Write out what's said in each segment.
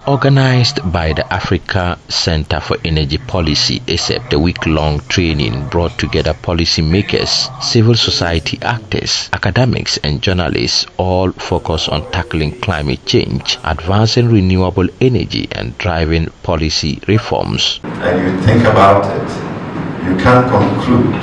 Organized by the Africa Center for Energy Policy, ACEP, the week-long training brought together policymakers, civil society actors, academics and journalists, all focused on tackling climate change, advancing renewable energy and driving policy reforms. And you think about it, you can't conclude.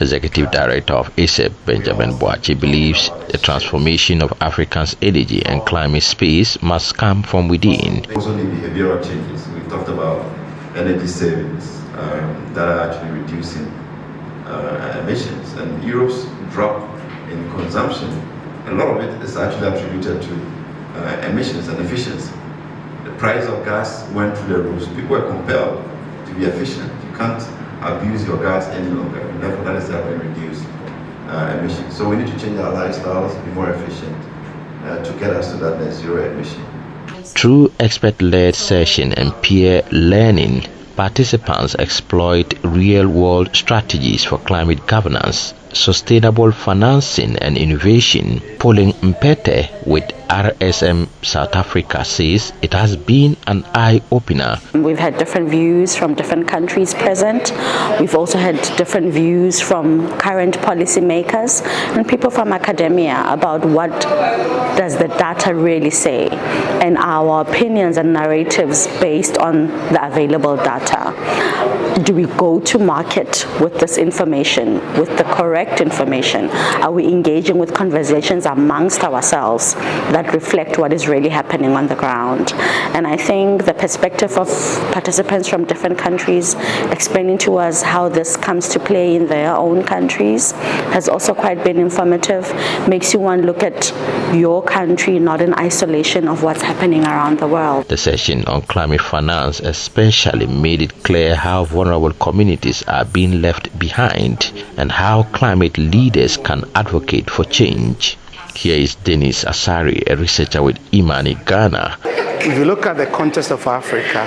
Executive Director of ACEP, Benjamin Boachi, believes the transformation of Africa's energy and climate space must come from within. Also the behavioral changes. We talked about energy savings that are actually reducing emissions. And Europe's drop in consumption, a lot of it is actually attributed to emissions and efficiency. The price of gas went through the roof. People were compelled to be efficient. You can't abuse your gas any longer, and therefore that is helping reduce emissions. So we need to change our lifestyles, be more efficient to get us to that net zero emission. Through expert-led session and peer learning, participants exploit real-world strategies for climate governance, sustainable financing and innovation. Pauline Mpete with RSM South Africa says it has been an eye-opener. We've had different views from different countries present. We've also had different views from current policymakers and people from academia about what does the data really say, and our opinions and narratives based on the available data. Do we go to market with this information, with the correct information? Are we engaging with conversations amongst ourselves that reflect what is really happening on the ground? And I think the perspective of participants from different countries explaining to us how this comes to play in their own countries has also quite been informative. Makes you want to look at your country not in isolation of what's happening around the world. The session on climate finance especially made it clear how vulnerable communities are being left behind and how climate leaders can advocate for change. Here is Dennis Asari, a researcher with Imani, Ghana. If you look at the context of Africa,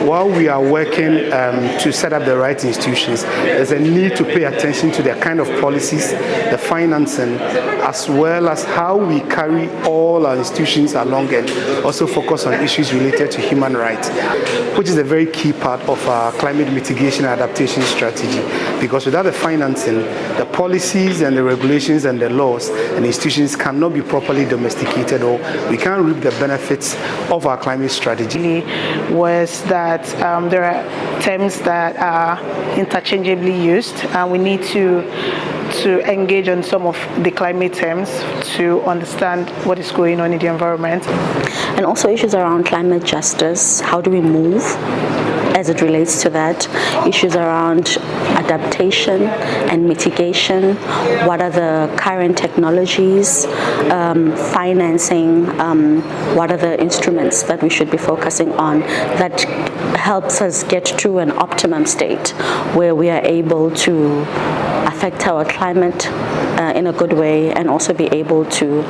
while we are working to set up the right institutions, there's a need to pay attention to the kind of policies, the financing, as well as how we carry all our institutions along and also focus on issues related to human rights, which is a very key part of our climate mitigation and adaptation strategy. Because without the financing, the policies and the regulations and the laws and institutions cannot be properly domesticated, or we can't reap the benefits of our climate strategy. Was that there are terms that are interchangeably used, and we need to engage on some of the climate terms to understand what is going on in the environment. And also issues around climate justice. How do we move as it relates to that? Issues around adaptation and mitigation. What are the current technologies? Financing. What are the instruments that we should be focusing on that helps us get to an optimum state where we are able to affect our climate in a good way and also be able to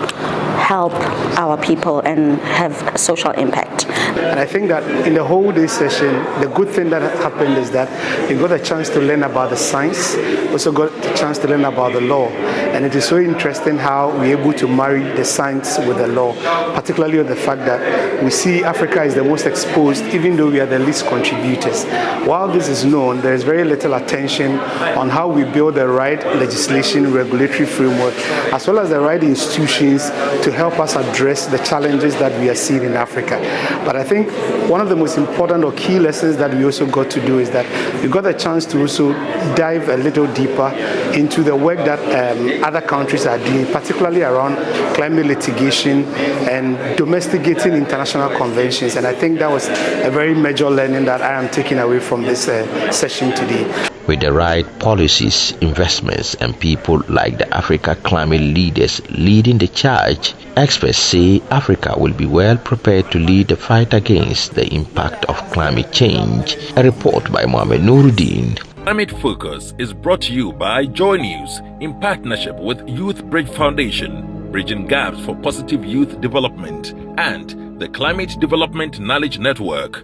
help our people and have social impact. And I think that in the whole day session, the good thing that happened is that we got a chance to learn about the science, also got a chance to learn about the law. And it is so interesting how we're able to marry the science with the law, particularly on the fact that we see Africa is the most exposed, even though we are the least contributors. While this is known, there is very little attention on how we build the right legislation, regulatory framework, as well as the right institutions to help us address the challenges that we are seeing in Africa. But I think one of the most important or key lessons that we also got to do is that we got a chance to also dive a little deeper into the work that other countries are doing, particularly around climate litigation and domesticating international conventions. And I think that was a very major learning that I am taking away from this session today. With the right policies, investments, and people like the Africa climate leaders leading the charge, experts say Africa will be well prepared to lead the fight against the impact of climate change. A report by Mohamed Nurudeen. Climate Focus is brought to you by Joy News in partnership with Youth Bridge Foundation, bridging gaps for positive youth development, and the Climate Development Knowledge Network.